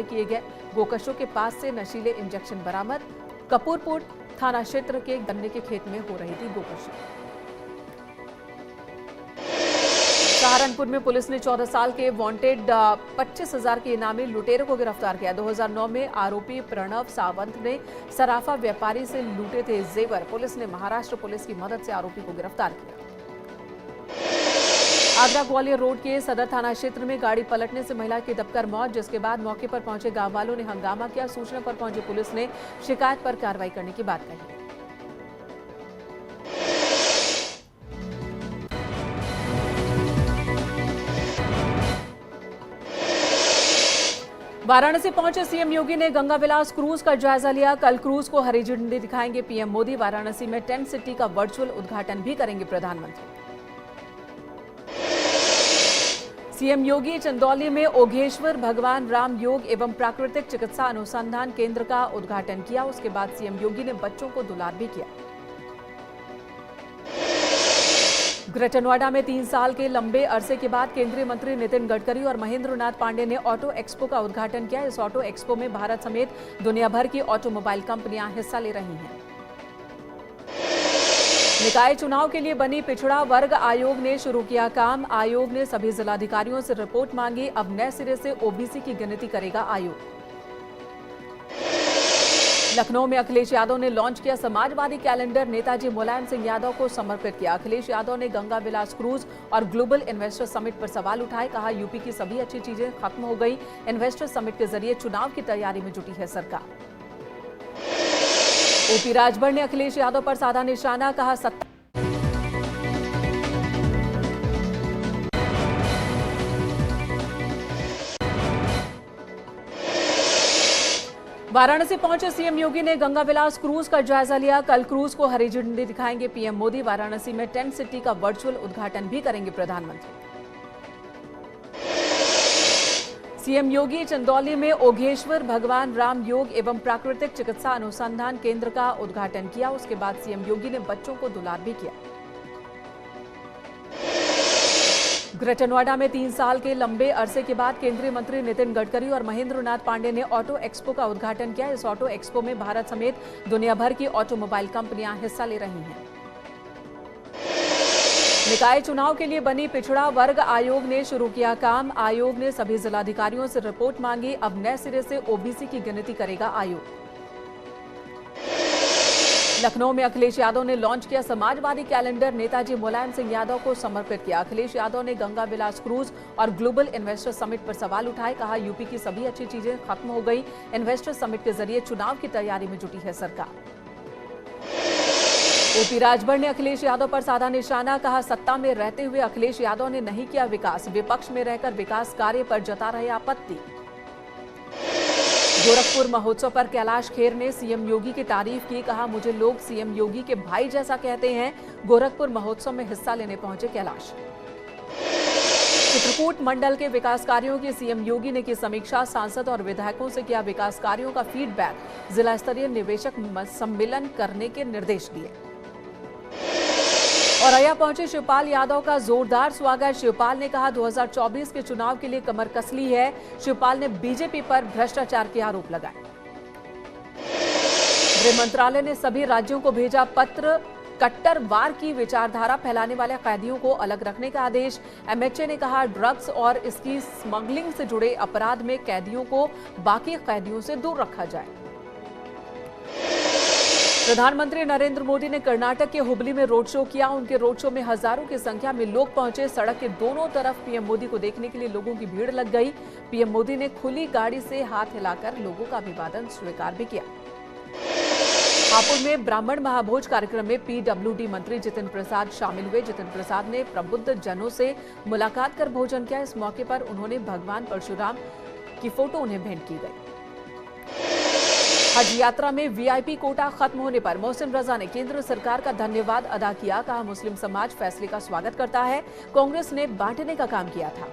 किए गए। गोकशों के पास से नशीले इंजेक्शन बरामद। कपूरपुर थाना क्षेत्र के गन्ने के खेत में हो रही थी गोकशी। सहारनपुर में पुलिस ने 14 साल के वांटेड 25,000 के इनामी लुटेरे को गिरफ्तार किया। 2009 में आरोपी प्रणव सावंत ने सराफा व्यापारी से लूटे थे जेवर। पुलिस ने महाराष्ट्र पुलिस की मदद से आरोपी को गिरफ्तार किया। आगरा ग्वालियर रोड के सदर थाना क्षेत्र में गाड़ी पलटने से महिला की दबकर मौत, जिसके बाद मौके पर पहुंचे गांव वालों ने हंगामा किया। सूचना पर पहुंची पुलिस ने शिकायत पर कार्रवाई करने की बात कही। वाराणसी पहुंचे सीएम योगी ने गंगा विलास क्रूज का जायजा लिया। कल क्रूज को हरी झंडी दिखाएंगे पीएम मोदी। वाराणसी में टेंट सिटी का वर्चुअल उद्घाटन भी करेंगे प्रधानमंत्री। सीएम योगी चंदौली में ओघेश्वर भगवान राम योग एवं प्राकृतिक चिकित्सा अनुसंधान केंद्र का उद्घाटन किया। उसके बाद सीएम योगी ने बच्चों को दुलार भी किया। ग्रेटर नोएडा में 3 साल के लंबे अरसे के बाद केंद्रीय मंत्री नितिन गडकरी और महेंद्र नाथ पांडे ने ऑटो एक्सपो का उद्घाटन किया। इस ऑटो एक्सपो में भारत समेत दुनिया भर की ऑटोमोबाइल कंपनियां हिस्सा ले रही हैं। निकाय चुनाव के लिए बनी पिछड़ा वर्ग आयोग ने शुरू किया काम। आयोग ने सभी जिलाधिकारियों से रिपोर्ट मांगी। अब नए सिरे से ओबीसी की गिनती करेगा आयोग। लखनऊ में अखिलेश यादव ने लॉन्च किया समाजवादी कैलेंडर। नेताजी मुलायम सिंह यादव को समर्पित किया। अखिलेश यादव ने गंगा विलास क्रूज और ग्लोबल इन्वेस्टर समिट पर सवाल उठाए। कहा, यूपी की सभी अच्छी चीजें खत्म हो गई। इन्वेस्टर समिट के जरिए चुनाव की तैयारी में जुटी है सरकार। ओपी राजभर ने अखिलेश यादव पर साधा निशाना। कहा, सत्ता वाराणसी पहुंचे सीएम योगी ने गंगा विलास क्रूज का जायजा लिया। कल क्रूज को हरी झंडी दिखाएंगे पीएम मोदी। वाराणसी में टेंट सिटी का वर्चुअल उद्घाटन भी करेंगे प्रधानमंत्री। सीएम योगी चंदौली में ओघेश्वर भगवान राम योग एवं प्राकृतिक चिकित्सा अनुसंधान केंद्र का उद्घाटन किया। उसके बाद सीएम योगी ने बच्चों को दुलार भी किया। ग्रेटर नोएडा में 3 साल के लंबे अरसे के बाद केंद्रीय मंत्री नितिन गडकरी और महेंद्र नाथ पांडे ने ऑटो एक्सपो का उद्घाटन किया। इस ऑटो एक्सपो में भारत समेत दुनिया भर की ऑटोमोबाइल कंपनियां हिस्सा ले रही हैं। निकाय चुनाव के लिए बनी पिछड़ा वर्ग आयोग ने शुरू किया काम। आयोग ने सभी जिलाधिकारियों से रिपोर्ट मांगी। अब नए सिरे से ओबीसी की गिनती करेगा आयोग। लखनऊ में अखिलेश यादव ने लॉन्च किया समाजवादी कैलेंडर। नेताजी मुलायम सिंह यादव को समर्पित किया। अखिलेश यादव ने गंगा विलास क्रूज और ग्लोबल इन्वेस्टर समिट पर सवाल उठाए। कहा, यूपी की सभी अच्छी चीजें खत्म हो गई। इन्वेस्टर समिट के जरिए चुनाव की तैयारी में जुटी है सरकार। ओपी राजभर ने अखिलेश यादव पर साधा निशाना। कहा, सत्ता में रहते हुए अखिलेश यादव ने नहीं किया विकास। विपक्ष में रहकर विकास कार्य पर जता रहे आपत्ति। गोरखपुर महोत्सव पर कैलाश खेर ने सीएम योगी की तारीफ की। कहा, मुझे लोग सीएम योगी के भाई जैसा कहते हैं। गोरखपुर महोत्सव में हिस्सा लेने पहुंचे कैलाश। चित्रकूट मंडल के विकास कार्यों की सीएम योगी ने की समीक्षा। सांसद और विधायकों से किया विकास कार्यों का फीडबैक। जिला स्तरीय निवेशक सम्मेलन करने के निर्देश दिए। औरैया पहुंचे शिवपाल यादव का जोरदार स्वागत। शिवपाल ने कहा, 2024 के चुनाव के लिए कमर कस ली है। शिवपाल ने बीजेपी पर भ्रष्टाचार के आरोप लगाए। गृह मंत्रालय ने सभी राज्यों को भेजा पत्र। कट्टरवार की विचारधारा फैलाने वाले कैदियों को अलग रखने का आदेश। एमएचए ने कहा, ड्रग्स और इसकी स्मगलिंग से जुड़े अपराध में कैदियों को बाकी कैदियों से दूर रखा जाए। प्रधानमंत्री नरेंद्र मोदी ने कर्नाटक के हुबली में रोड शो किया। उनके रोड शो में हजारों की संख्या में लोग पहुंचे। सड़क के दोनों तरफ पीएम मोदी को देखने के लिए लोगों की भीड़ लग गई। पीएम मोदी ने खुली गाड़ी से हाथ हिलाकर लोगों का अभिवादन स्वीकार भी किया। हापुड़ में ब्राह्मण महाभोज कार्यक्रम में पीडब्ल्यूडी मंत्री जितिन प्रसाद शामिल हुए। जितिन प्रसाद ने प्रबुद्ध जनों से मुलाकात कर भोजन किया। इस मौके पर उन्होंने भगवान परशुराम की फोटो उन्हें भेंट की गई। हज यात्रा में वीआईपी कोटा खत्म होने पर मोहसिन रजा ने केंद्र सरकार का धन्यवाद अदा किया। कहा, मुस्लिम समाज फैसले का स्वागत करता है। कांग्रेस ने बांटने का काम किया था।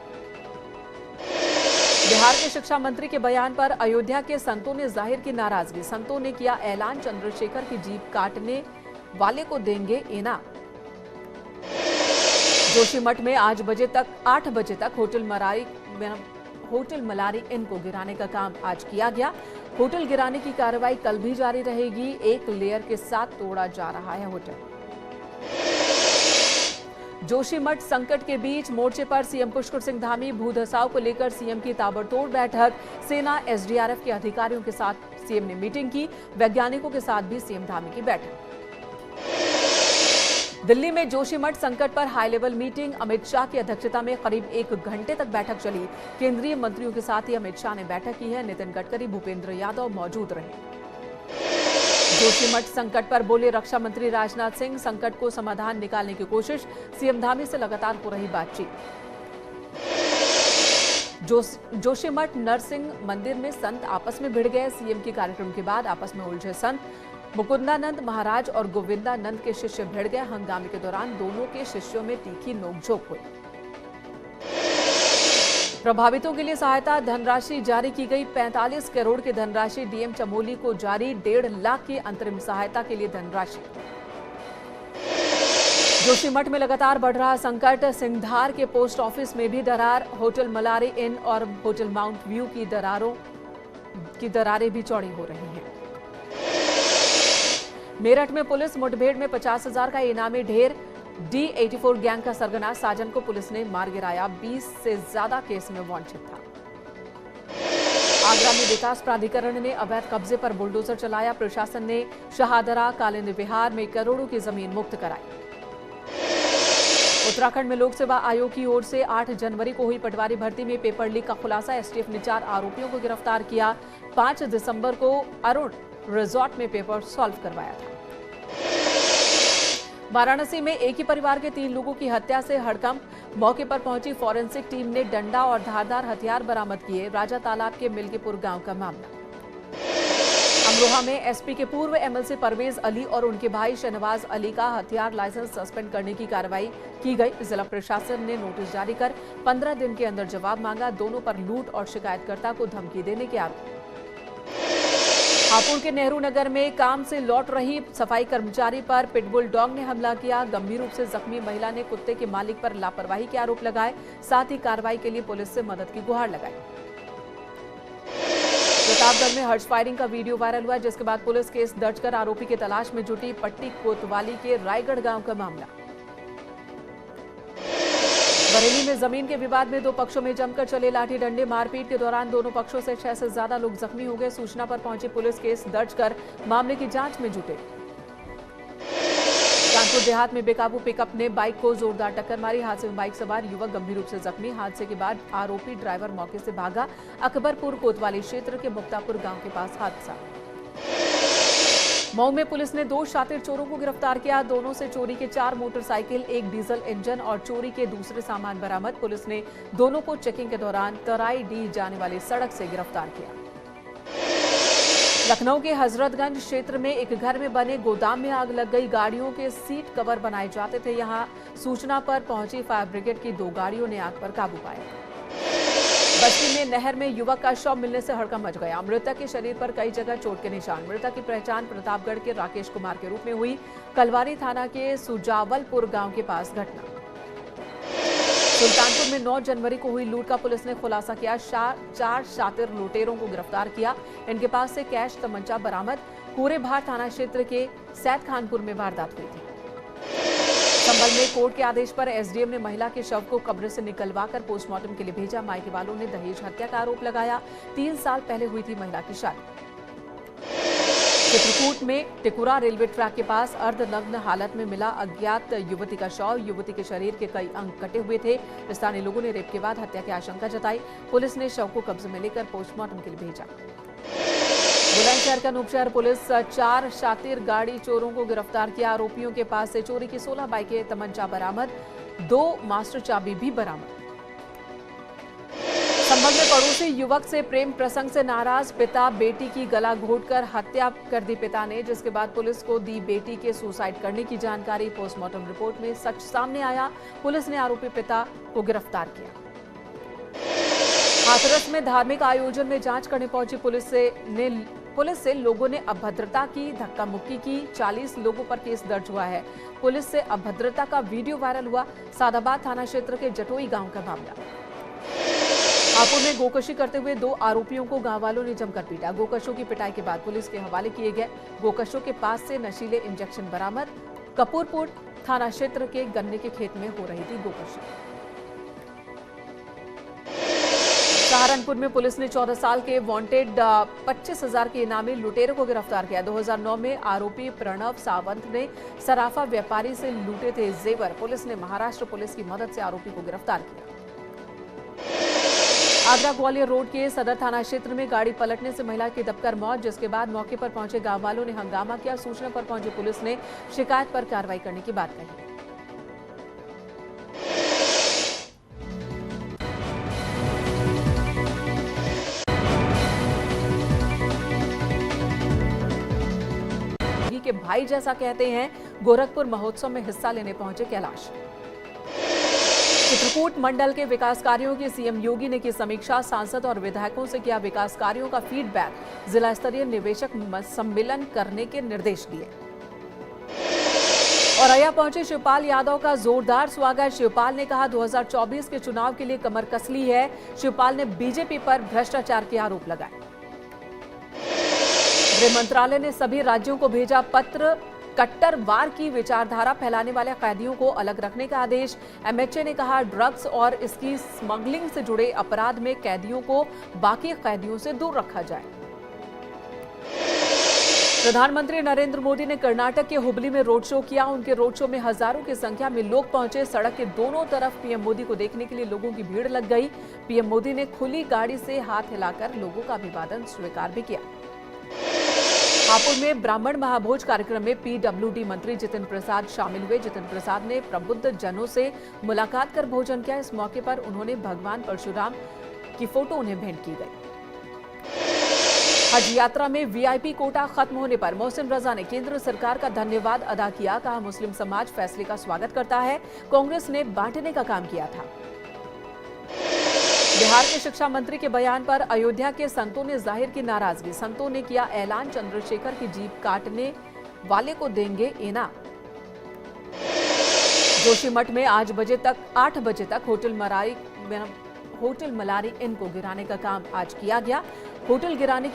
बिहार के शिक्षा मंत्री के बयान पर अयोध्या के संतों ने जाहिर की नाराजगी। संतों ने किया ऐलान, चंद्रशेखर की जीप काटने वाले को देंगे इनाम। जोशीमठ में आज 8 बजे तक होटल मलारी इन को गिराने का काम आज किया गया। होटल गिराने की कार्रवाई कल भी जारी रहेगी। एक लेयर के साथ तोड़ा जा रहा है होटल। जोशीमठ संकट के बीच मोर्चे पर सीएम पुष्कर सिंह धामी। भूधसाव को लेकर सीएम की ताबड़तोड़ बैठक। सेना एसडीआरएफ के अधिकारियों के साथ सीएम ने मीटिंग की। वैज्ञानिकों के साथ भी सीएम धामी की बैठक। दिल्ली में जोशीमठ संकट पर high level meeting. Amit Shah की अध्यक्षता में करीब 1 घंटे तक बैठक चली। केंद्रीय मंत्रियों के साथ ही अमित शाह ने बैठक की है। नितिन गडकरी, भूपेंद्र यादव मौजूद रहे। जोशीमठ संकट पर बोले रक्षा मंत्री राजनाथ सिंह। संकट को समाधान निकालने की कोशिश। सीएम धामी से लगातार हो रही बातचीत। जोशीमठ नरसिंह मंदिर में संत आपस में भिड़ गए। सीएम के कार्यक्रम के बाद आपस में उलझे संत। मुकुंदानंद महाराज और गोविंदानंद के शिष्य भिड़ गए। हंगामे के दौरान दोनों के शिष्यों में तीखी नोकझोंक हुई। प्रभावितों के लिए सहायता धनराशि जारी की गई। 45 करोड़ की धनराशि डीएम चमोली को जारी। 1.5 लाख की अंतरिम सहायता के लिए धनराशि। जोशीमठ में लगातार बढ़ रहा संकट। सिंघधार के पोस्ट ऑफिस में भी दरार। होटल मलारी इन और होटल माउंट व्यू की दरारें भी चौड़ी हो रही हैं। मेरठ में पुलिस मुठभेड़ में 50,000 का इनामी ढेर। D84 गैंग का सरगना साजन को पुलिस ने मार गिराया। 20 से ज्यादा केस में वांछित था। आगरा में विकास प्राधिकरण ने अवैध कब्जे पर बुलडोजर चलाया। प्रशासन ने शहादरा कालिंद विहार में करोड़ों की जमीन मुक्त कराई। उत्तराखंड में लोक सेवा आयोग की ओर से 8 जनवरी को हुई पटवारी भर्ती में पेपर लीक का खुलासा। एसटीएफ ने 4 आरोपियों को गिरफ्तार किया। 5 दिसंबर को अरुण रिजॉर्ट में पेपर सॉल्व करवाया था। वाराणसी में एक ही परिवार के 3 लोगों की हत्या से हड़कंप। मौके पर पहुंची फॉरेंसिक टीम ने डंडा और धारदार हथियार बरामद किए। राजा तालाब के मिल्कीपुर गांव का मामला। अमरोहा में एसपी के पूर्व एमएलसी परवेज अली और उनके भाई शहनवाज अली का हथियार लाइसेंस सस्पेंड करने की कार्रवाई की गई। जिला प्रशासन ने नोटिस जारी कर 15 दिन के अंदर जवाब मांगा। दोनों पर लूट और शिकायतकर्ता को धमकी देने के आरोप। हापुड़ के नेहरू नगर में काम से लौट रही सफाई कर्मचारी पर पिटबुल डॉग ने हमला किया। गंभीर रूप से जख्मी महिला ने कुत्ते के मालिक पर लापरवाही के आरोप लगाए। साथ ही कार्रवाई के लिए पुलिस से मदद की गुहार लगाई। प्रतापगढ़ में हर्ष फायरिंग का वीडियो वायरल हुआ, जिसके बाद पुलिस केस दर्ज कर आरोपी की तलाश में जुटी। पट्टी कोतवाली के रायगढ़ गांव का मामला। बरेली में जमीन के विवाद में 2 पक्षों में जमकर चले लाठी डंडे। मारपीट के दौरान दोनों पक्षों से 6 से ज्यादा लोग जख्मी हो गए। सूचना पर पहुंची पुलिस केस दर्ज कर मामले की जांच में जुटे। कानपुर देहात में बेकाबू पिकअप ने बाइक को जोरदार टक्कर मारी। हादसे में बाइक सवार युवक गंभीर रूप से जख्मी। हादसे के बाद आरोपी ड्राइवर मौके से भागा। अकबरपुर कोतवाली क्षेत्र के मुक्तापुर गांव के पास हादसा। मऊ में पुलिस ने 2 शातिर चोरों को गिरफ्तार किया। दोनों से चोरी के 4 मोटरसाइकिल, 1 डीजल इंजन और चोरी के दूसरे सामान बरामद। पुलिस ने दोनों को चेकिंग के दौरान तराईडीह जाने वाली सड़क से गिरफ्तार किया। लखनऊ के हजरतगंज क्षेत्र में एक घर में बने गोदाम में आग लग गई। गाड़ियों के सीट कवर बनाए जाते थे। यहां सूचना पर पहुंची फायर ब्रिगेड की 2 गाड़ियों ने आग पर काबू पाया। बस्ती में नहर में युवक का शव मिलने से हड़कंप मच गया। मृतक के शरीर पर कई जगह चोट के निशान। मृतक की पहचान प्रतापगढ़ के राकेश कुमार के रूप में हुई। कलवारी थाना के सुजावलपुर गांव के पास घटना। सुल्तानपुर में 9 जनवरी को हुई लूट का पुलिस ने खुलासा किया। 4 शातिर लुटेरों को गिरफ्तार किया। इनके पास से कैश, तमंचा बरामद। कूरेभार थाना क्षेत्र के सैद खानपुर में वारदात हुई थी। संभल में कोर्ट के आदेश पर एसडीएम ने महिला के शव को कब्र से निकलवाकर पोस्टमार्टम के लिए भेजा। मायके वालों ने दहेज हत्या का आरोप लगाया। 3 साल पहले हुई थी महिला की शादी। चित्रकूट में टिकुरा रेलवे ट्रैक के पास अर्धनग्न हालत में मिला अज्ञात युवती का शव। युवती के शरीर के कई अंग कटे हुए थे। स्थानीय लोगों ने रेप के बाद हत्या की आशंका जताई। पुलिस ने शव को कब्जे में लेकर पोस्टमार्टम के लिए भेजा। बुलंदशहर का नूपशहर पुलिस 4 शातिर गाड़ी चोरों को गिरफ्तार किया। आरोपियों के पास से चोरी की 16 बाइकें, तमंचा बरामद। 2 मास्टर चाबी भी बरामद। संभल में पड़ोसी युवक से प्रेम प्रसंग से नाराज पिता बेटी की गला घोंटकर हत्या कर दी पिता ने, जिसके बाद पुलिस को दी बेटी के सुसाइड करने की जानकारी। पोस्टमार्टम रिपोर्ट में सच सामने आया। पुलिस ने आरोपी पिता को गिरफ्तार किया। हाथरस में धार्मिक आयोजन में जांच करने पहुंची पुलिस से लोगों ने अभद्रता की, धक्का मुक्की की। 40 लोगों पर केस दर्ज हुआ है। पुलिस से अभद्रता का वीडियो वायरल हुआ। सादाबाद थाना क्षेत्र के जटोई गांव का मामला। हापुड़ में गोकशी करते हुए 2 आरोपियों को गांव वालों ने जमकर पीटा। गोकशों की पिटाई के बाद पुलिस के हवाले किए गए। गोकशों के पास से नशीले इंजेक्शन बरामद। कपूरपुर थाना क्षेत्र के गन्ने के खेत में हो रही थी गोकशी। सहारनपुर में पुलिस ने 14 साल के वांटेड 25,000 के इनामी लुटेरे को गिरफ्तार किया। 2009 में आरोपी प्रणव सावंत ने सराफा व्यापारी से लूटे थे जेवर। पुलिस ने महाराष्ट्र पुलिस की मदद से आरोपी को गिरफ्तार किया। आगरा ग्वालियर रोड के सदर थाना क्षेत्र में गाड़ी पलटने से महिला की दबकर मौत, जिसके बाद मौके पर पहुंचे गांव वालों ने हंगामा किया। सूचना पर पहुंची पुलिस ने शिकायत पर कार्रवाई करने की बात कही। के भाई जैसा कहते हैं। गोरखपुर महोत्सव में हिस्सा लेने पहुंचे कैलाश। चित्रकूट मंडल के विकास कार्यों की सीएम योगी ने की समीक्षा। सांसद और विधायकों से किया विकास कार्यों का फीडबैक। जिला स्तरीय निवेशक सम्मेलन करने के निर्देश दिए। औरैया पहुंचे शिवपाल यादव का जोरदार स्वागत। शिवपाल ने कहा 2024 के चुनाव के लिए कमर कस ली है। शिवपाल ने बीजेपी पर भ्रष्टाचार के आरोप लगाए। गृह मंत्रालय ने सभी राज्यों को भेजा पत्र। कट्टरवार की विचारधारा फैलाने वाले कैदियों को अलग रखने का आदेश। एमएचए ने कहा ड्रग्स और इसकी स्मगलिंग से जुड़े अपराध में कैदियों को बाकी कैदियों से दूर रखा जाए। प्रधानमंत्री नरेंद्र मोदी ने कर्नाटक के हुबली में रोड शो किया। उनके रोड शो में हजारों की संख्या में लोग पहुंचे। सड़क के दोनों तरफ पीएम मोदी को देखने के लिए लोगों की भीड़ लग गई। पीएम मोदी ने खुली गाड़ी से हाथ हिलाकर लोगों का अभिवादन स्वीकार भी किया। हापुड़ में ब्राह्मण महाभोज कार्यक्रम में पीडब्ल्यूडी मंत्री जितिन प्रसाद शामिल हुए। जितिन प्रसाद ने प्रबुद्ध जनों से मुलाकात कर भोजन किया। इस मौके पर उन्होंने भगवान परशुराम की फोटो उन्हें भेंट की गई। हज यात्रा में वीआईपी कोटा खत्म होने पर मोहसिन रजा ने केंद्र सरकार का धन्यवाद अदा किया। कहा मुस्लिम समाज फैसले का स्वागत करता है। कांग्रेस ने बांटने का काम किया था। बिहार के शिक्षा मंत्री के बयान पर अयोध्या के संतों ने जाहिर की नाराजगी। संतों ने किया ऐलान, चंद्रशेखर की जीप काटने वाले को देंगे इनाम। जोशीमठ में 8 बजे तक होटल मलारी इन को गिराने का काम आज किया गया। होटल गिराने की